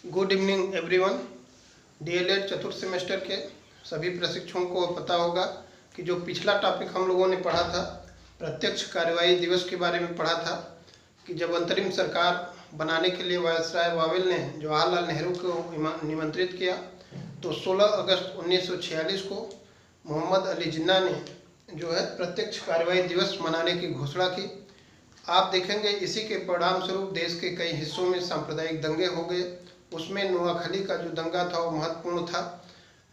Good evening everyone. DElEd चतुर्थ semester के सभी प्रशिक्षुओं को पता होगा कि जो पिछला टॉपिक हम लोगों ने पढ़ा था, प्रत्यक्ष कार्यवाही दिवस के बारे में पढ़ा था कि जब अंतरिम सरकार बनाने के लिए वायसराय वावेल ने जवाहरलाल नेहरू को निमंत्रित किया तो 16 अगस्त 1946 को मोहम्मद अली जिन्ना ने जो है प्रत्यक्ष कार्यवाही दिवस मनाने की घोषणा की। आप देखेंगे इसी के परिणाम स्वरूप देश के कई हिस्सों में सांप्रदायिक दंगे हो गए। उसमें नोआखली का जो दंगा था वो महत्वपूर्ण था।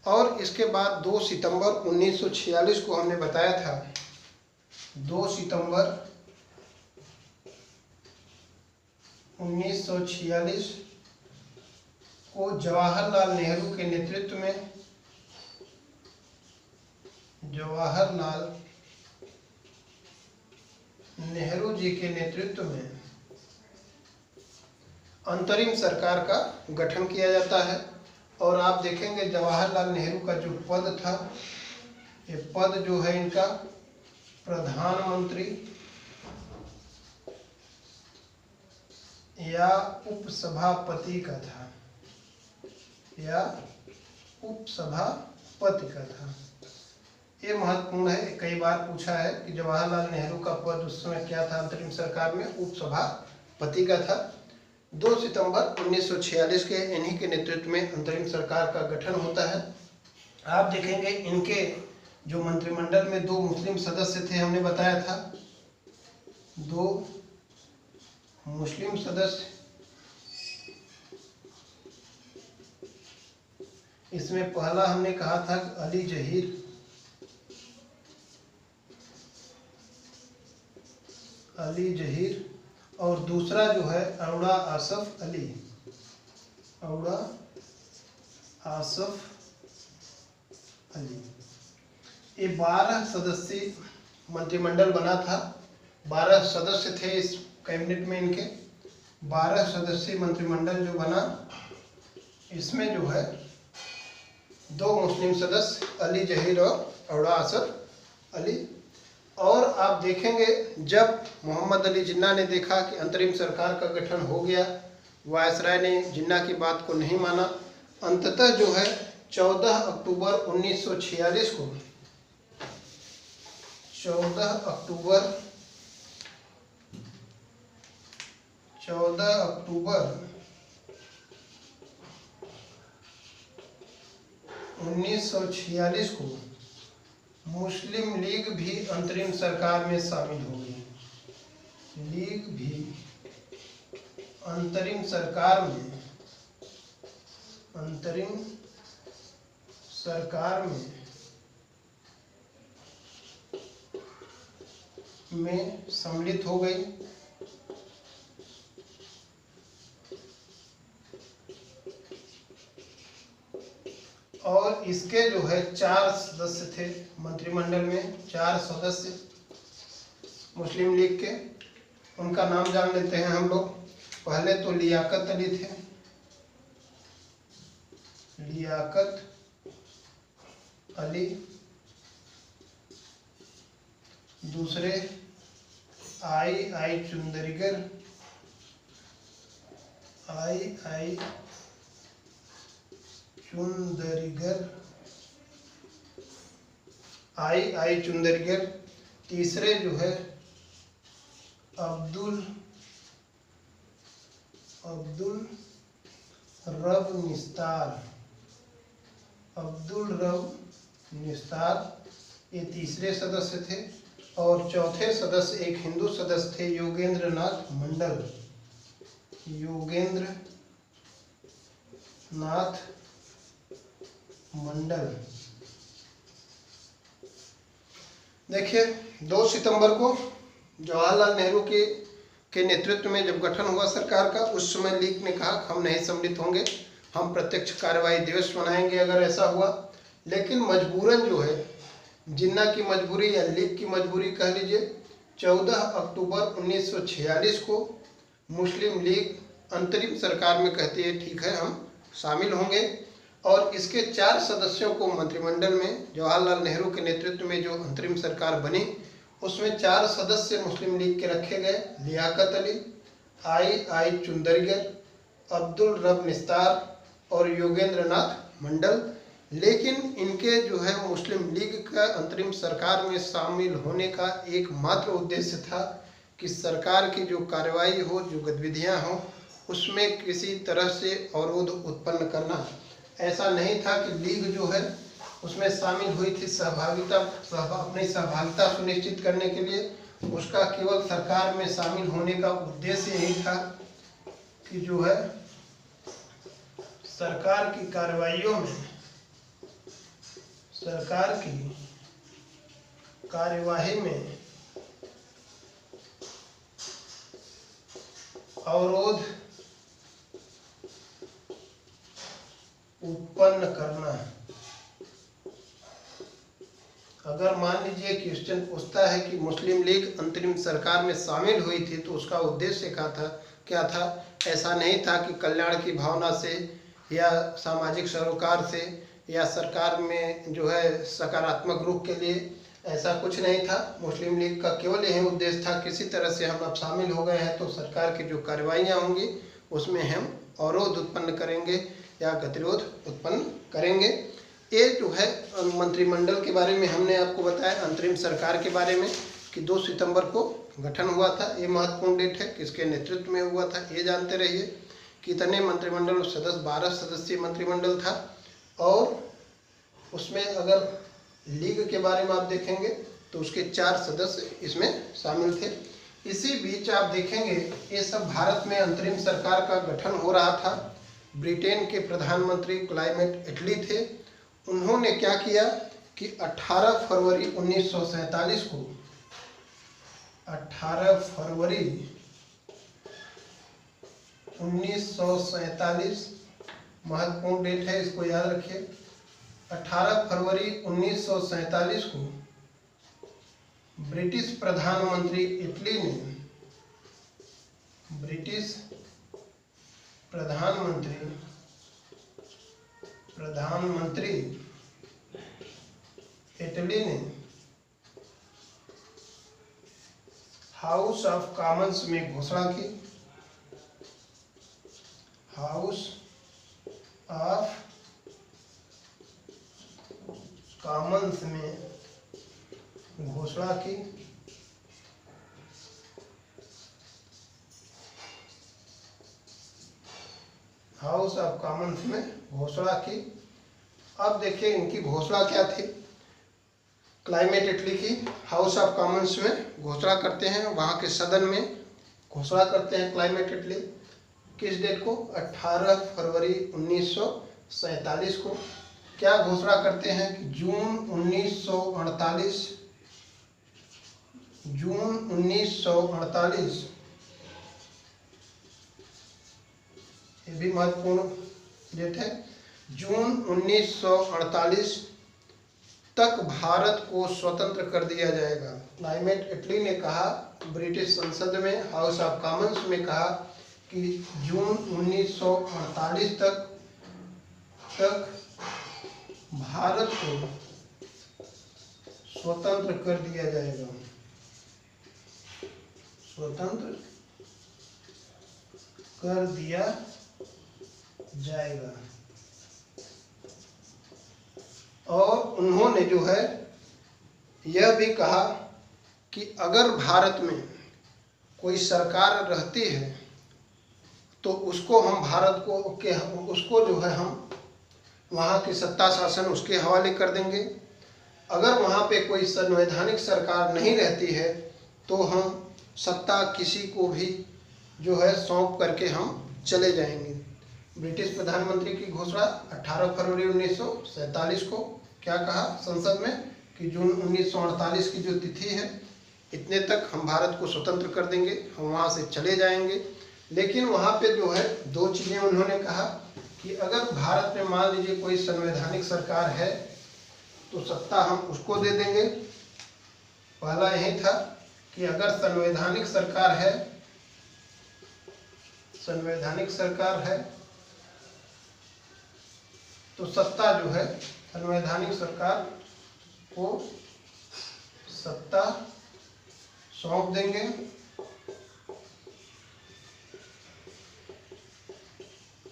और इसके बाद 2 सितंबर 1946 को हमने बताया था, 2 सितंबर 1946 को जवाहरलाल नेहरू के नेतृत्व में जवाहरलाल नेहरू जी के नेतृत्व में अंतरिम सरकार का गठन किया जाता है। और आप देखेंगे जवाहरलाल नेहरू का जो पद था, ये पद जो है इनका प्रधानमंत्री या उपसभापति का था, या उपसभापति का था। ये महत्वपूर्ण है, कई बार पूछा है कि जवाहरलाल नेहरू का पद उस समय क्या था अंतरिम सरकार में, उपसभापति का था। 2 सितंबर 1946 के इन्हीं के नेतृत्व में अंतरिम सरकार का गठन होता है। आप देखेंगे इनके जो मंत्रिमंडल में 2 मुस्लिम सदस्य थे, हमने बताया था 2 मुस्लिम सदस्य। इसमें पहला हमने कहा था अली जहीर और दूसरा जो है औड़ा आसफ अली। ये 12 सदस्यीय मंत्रिमंडल बना था। 12 सदस्य थे इस कैबिनेट में इनके। 12 सदस्यीय मंत्रिमंडल जो बना, इसमें जो है 2 मुस्लिम सदस्य अली जहीर और औड़ा आसफ अली। और आप देखेंगे जब मोहम्मद अली जिन्ना ने देखा कि अंतरिम सरकार का गठन हो गया, वायसराय ने जिन्ना की बात को नहीं माना। अंततः जो है 14 अक्टूबर 1946 को 14 अक्टूबर 1946 को मुस्लिम लीग भी अंतरिम सरकार में शामिल हो गई। लीग भी अंतरिम सरकार में सम्मिलित हो गई। और इसके जो है 4 सदस्य थे मंत्रिमंडल में, 4 सदस्य मुस्लिम लीग के। उनका नाम जान लेते हैं हम लोग। पहले तो लियाकत अली थे, लियाकत अली। दूसरे आई चुंदरीगर, आई चुंदरीगर। तीसरे जो है अब्दुल रब निस्तार, ये तीसरे सदस्य थे। और चौथे सदस्य एक हिंदू सदस्य थे, योगेंद्र नाथ मंडल। देखिए 2 सितंबर को जवाहरलाल नेहरू के नेतृत्व में जब गठन हुआ सरकार का, उस समय लीग ने कहा हम नहीं सम्मिलित होंगे, हम प्रत्यक्ष कार्यवाही दिवस मनाएंगे अगर ऐसा हुआ। लेकिन मजबूरन जो है जिन्ना की मजबूरी या लीग की मजबूरी कह लीजिए, 14 अक्टूबर 1946 को मुस्लिम लीग अंतरिम सरकार में कहती है ठीक है हम शामिल होंगे। और इसके 4 सदस्यों को मंत्रिमंडल में जवाहरलाल नेहरू के नेतृत्व में जो अंतरिम सरकार बनी, उसमें 4 सदस्य मुस्लिम लीग के रखे गए, लियाकत अली, आई चुंदरीगर, अब्दुल रब निस्तार और योगेंद्र नाथ मंडल। लेकिन इनके जो है मुस्लिम लीग का अंतरिम सरकार में शामिल होने का एकमात्र उद्देश्य था कि सरकार की जो कार्रवाई हो, जो गतिविधियां हो, उसमें किसी तरह से अवरोध उत्पन्न करना। ऐसा नहीं था कि लीग जो है उसमें शामिल हुई थी अपनी सहभागिता सुनिश्चित करने के लिए। उसका केवल सरकार में शामिल होने का उद्देश्य यही था कि जो है सरकार की कार्रवाइयों में, सरकार की कार्यवाही में अवरोध उत्पन्न करना। अगर मान लीजिए क्वेश्चन पूछता है कि मुस्लिम लीग अंतरिम सरकार में शामिल हुई थी तो उसका उद्देश्य क्या था? ऐसा नहीं था कि कल्याण की भावना से या सामाजिक सरोकार से या सरकार में जो है सकारात्मक रुख के लिए, ऐसा कुछ नहीं था। मुस्लिम लीग का केवल यही उद्देश्य था किसी तरह से हम अब शामिल हो गए हैं तो सरकार की जो कार्रवाइयाँ होंगी उसमें हम अवरोध उत्पन्न करेंगे या गतिरोध उत्पन्न करेंगे। ये जो है मंत्रिमंडल के बारे में हमने आपको बताया, अंतरिम सरकार के बारे में कि 2 सितंबर को गठन हुआ था। ये महत्वपूर्ण डेट है, किसके नेतृत्व में हुआ था ये जानते रहिए। कितने मंत्रिमंडल सदस्य? 12 सदस्यीय मंत्रिमंडल था। और उसमें अगर लीग के बारे में आप देखेंगे तो उसके 4 सदस्य इसमें शामिल थे। इसी बीच आप देखेंगे ये सब भारत में अंतरिम सरकार का गठन हो रहा था। ब्रिटेन के प्रधानमंत्री क्लाइमेट एटली थे। उन्होंने क्या किया कि 18 फरवरी 1947 को 18 फरवरी 1947 महत्वपूर्ण डेट है, इसको याद रखिए। 18 फरवरी 1947 को ब्रिटिश प्रधानमंत्री इटली ने, ब्रिटिश प्रधानमंत्री इटली ने हाउस ऑफ कॉमन्स में घोषणा की। हाउस ऑफ कॉमन्स में घोषणा की हाउस ऑफ कॉमन्स में घोषणा की। अब देखिए इनकी घोषणा क्या थी। क्लाइमेट इटली की हाउस ऑफ कॉमन्स में घोषणा करते हैं, वहाँ के सदन में घोषणा करते हैं क्लाइमेट इटली। किस डेट को? 18 फरवरी 1947 को। क्या घोषणा करते हैं कि जून 1948 ये भी महत्वपूर्ण डेट है। जून 1948 तक भारत को स्वतंत्र कर दिया जाएगा। क्लाइमेट इटली ने कहा, ब्रिटिश संसद में हाउस ऑफ कॉमन्स में कहा कि जून 1948 तक भारत को स्वतंत्र कर दिया जाएगा। स्वतंत्र कर दिया जाएगा। और उन्होंने जो है यह भी कहा कि अगर भारत में कोई सरकार रहती है तो उसको उसको जो है हम वहाँ की सत्ता शासन उसके हवाले कर देंगे। अगर वहाँ पे कोई संवैधानिक सरकार नहीं रहती है तो हम सत्ता किसी को भी जो है सौंप करके हम चले जाएंगे। ब्रिटिश प्रधानमंत्री की घोषणा 18 फरवरी 1947 को क्या कहा संसद में कि जून 1948 की जो तिथि है इतने तक हम भारत को स्वतंत्र कर देंगे, हम वहाँ से चले जाएंगे। लेकिन वहाँ पे जो है 2 चीज़ें उन्होंने कहा कि अगर भारत में मान लीजिए कोई संवैधानिक सरकार है तो सत्ता हम उसको दे देंगे। पहला यही था कि अगर संवैधानिक सरकार है तो सत्ता जो है संवैधानिक सरकार को सत्ता सौंप देंगे।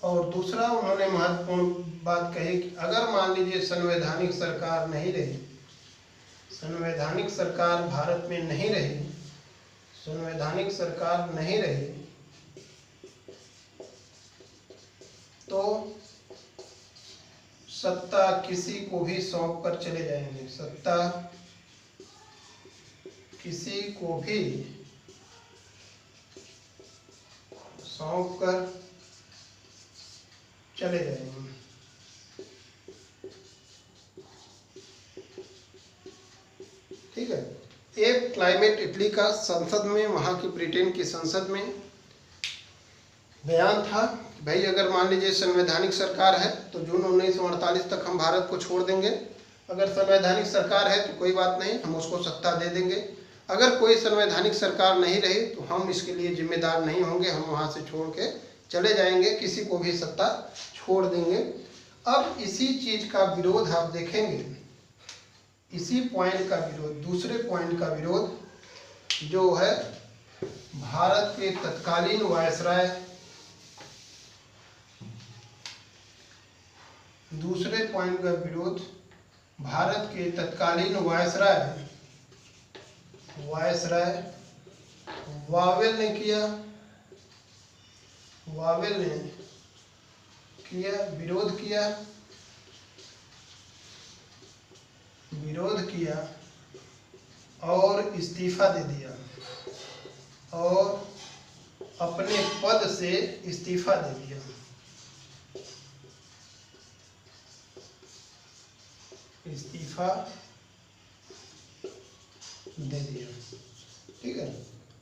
और दूसरा उन्होंने महत्वपूर्ण बात कही कि अगर मान लीजिए संवैधानिक सरकार नहीं रही, संवैधानिक सरकार भारत में नहीं रही, संवैधानिक सरकार नहीं रही, तो सत्ता किसी को भी सौंप कर चले जाएंगे, सत्ता किसी को भी सौंप कर चले जाएंगे। ठीक है। एक क्लाइमेट इटली का संसद में, वहाँ की ब्रिटेन की संसद में बयान था कि भाई अगर मान लीजिए संवैधानिक सरकार है तो जून 1948 तक हम भारत को छोड़ देंगे। अगर संवैधानिक सरकार है तो कोई बात नहीं, हम उसको सत्ता दे देंगे। अगर कोई संवैधानिक सरकार नहीं रही तो हम इसके लिए जिम्मेदार नहीं होंगे, हम वहाँ से छोड़ के चले जाएंगे, किसी को भी सत्ता छोड़ देंगे। अब इसी चीज़ का विरोध आप देखेंगे, इसी पॉइंट का विरोध, दूसरे पॉइंट का विरोध जो है भारत के तत्कालीन वायसराय, दूसरे पॉइंट का विरोध भारत के तत्कालीन वायसराय वावेल ने किया, वावेल ने किया, विरोध किया और इस्तीफा दे दिया और अपने पद से इस्तीफा दे दिया। इस्तीफा दे दिया। ठीक है।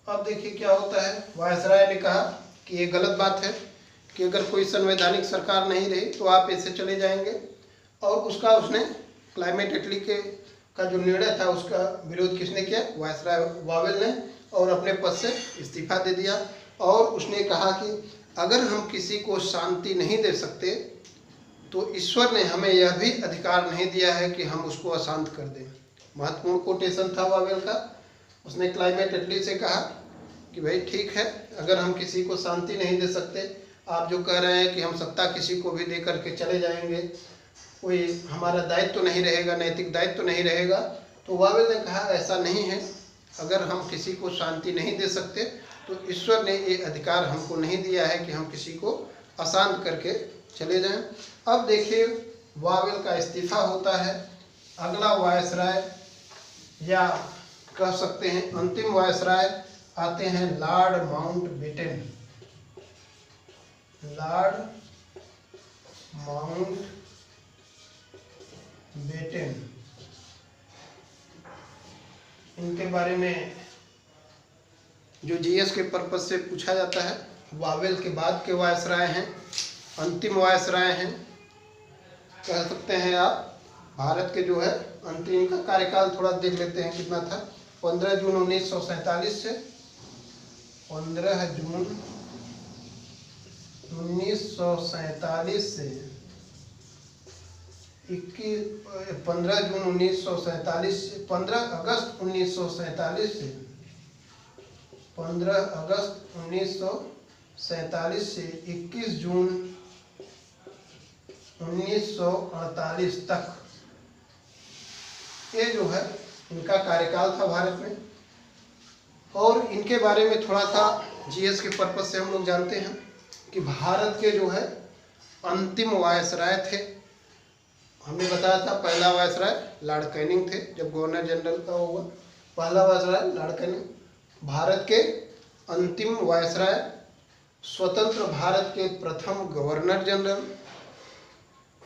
अब देखिए क्या होता है, वायसराय ने कहा कि ये गलत बात है कि अगर कोई संवैधानिक सरकार नहीं रही तो आप ऐसे चले जाएंगे, और उसका उसने क्लाइमेट इटली के का जो निर्णय था उसका विरोध किसने किया, वायसराय वावेल ने, और अपने पद से इस्तीफा दे दिया। और उसने कहा कि अगर हम किसी को शांति नहीं दे सकते तो ईश्वर ने हमें यह भी अधिकार नहीं दिया है कि हम उसको अशांत कर दें। महत्वपूर्ण कोटेशन था वावेल का। उसने क्लाइमेट इटली से कहा कि भाई ठीक है, अगर हम किसी को शांति नहीं दे सकते, आप जो कह रहे हैं कि हम सत्ता किसी को भी दे करके चले जाएंगे, कोई हमारा दायित्व तो नहीं रहेगा, नैतिक दायित्व तो नहीं रहेगा, तो वावेल ने कहा ऐसा नहीं है। अगर हम किसी को शांति नहीं दे सकते तो ईश्वर ने ये अधिकार हमको नहीं दिया है कि हम किसी को अशांत करके चले जाएं। अब देखिए वावेल का इस्तीफा होता है। अगला वायसराय, या कह सकते हैं अंतिम वायसराय, आते हैं लॉर्ड माउंटबेटन। लॉर्ड माउंटबेटन, इनके बारे में जो जीएस के पर्पज से पूछा जाता है, वावेल के बाद के वायसराय हैं, अंतिम वायसराय हैं, कह सकते हैं आप। भारत के जो है अंतिम का कार्यकाल थोड़ा देख लेते हैं कितना था। 15 जून 1947 से 15 जून 1947 से 15 जून 1947 से 15 अगस्त 1947 से 15 अगस्त 1947 से 21 जून 1948 तक ये जो है इनका कार्यकाल था भारत में। और इनके बारे में थोड़ा सा जीएस के पर्पज से हम लोग जानते हैं कि भारत के जो है अंतिम वायसराय थे। हमने बताया था पहला वायसराय लॉर्ड कैनिंग थे, जब गवर्नर जनरल का हुआ पहला वायसराय लॉर्ड कैनिंग। भारत के अंतिम वायसराय स्वतंत्र भारत के प्रथम गवर्नर जनरल,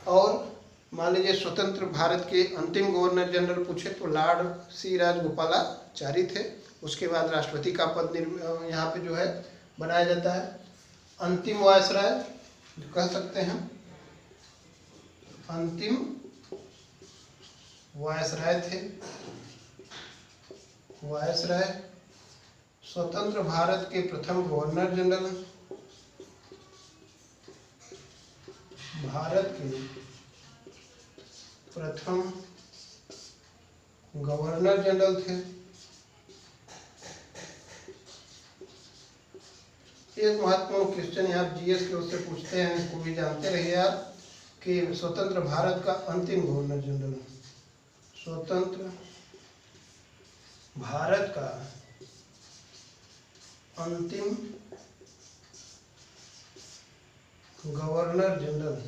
और मान लीजिए स्वतंत्र भारत के अंतिम गवर्नर जनरल पूछे तो लॉर्ड सी राजगोपालाचारी थे। उसके बाद राष्ट्रपति का पद यहाँ पे जो है बनाया जाता है। अंतिम वायसराय कह सकते हैं, अंतिम वायसराय थे। वायसराय स्वतंत्र भारत के प्रथम गवर्नर जनरल, भारत के प्रथम गवर्नर जनरल थे। एक महत्वपूर्ण क्वेश्चन यहाँ जीएस के उससे पूछते हैं, इसको भी जानते रहिए आप, कि स्वतंत्र भारत का अंतिम गवर्नर जनरल, स्वतंत्र भारत का अंतिम गवर्नर जनरल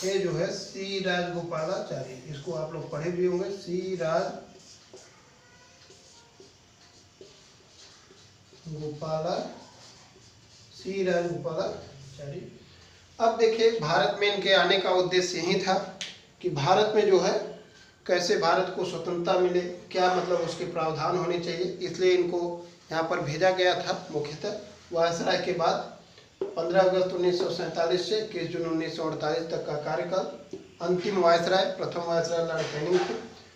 ये जो है सी राजगोपालाचारी। इसको आप लोग पढ़े भी होंगे, सी राजगोपालाचारी। अब देखिए, भारत में इनके आने का उद्देश्य यही था कि भारत में जो है कैसे भारत को स्वतंत्रता मिले, क्या मतलब उसके प्रावधान होने चाहिए, इसलिए इनको यहाँ पर भेजा गया था। मुख्यतः वायसराय के बाद 15 अगस्त 1947 से 21 जून 1948 तक का कार्यकाल। अंतिम वायसराय, प्रथम वायसराय लॉर्ड कैनिंग थे।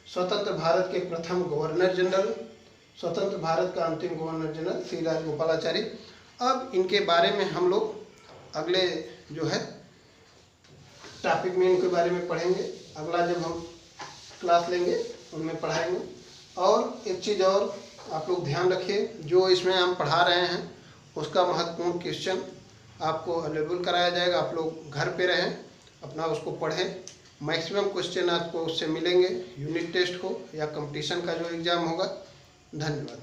स्वतंत्र भारत के प्रथम गवर्नर जनरल, स्वतंत्र भारत का अंतिम गवर्नर जनरल सी राजगोपालाचारी। अब इनके बारे में हम लोग अगले जो है टॉपिक में इनके बारे में पढ़ेंगे। अगला जब हम क्लास लेंगे उनमें पढ़ाएंगे। और एक चीज़ और आप लोग ध्यान रखिए, जो इसमें हम पढ़ा रहे हैं उसका महत्वपूर्ण क्वेश्चन आपको अवेलेबल कराया जाएगा। आप लोग घर पे रहें, अपना उसको पढ़ें। मैक्सिमम क्वेश्चन आपको उससे मिलेंगे यूनिट टेस्ट को या कंपटीशन का जो एग्ज़ाम होगा। धन्यवाद।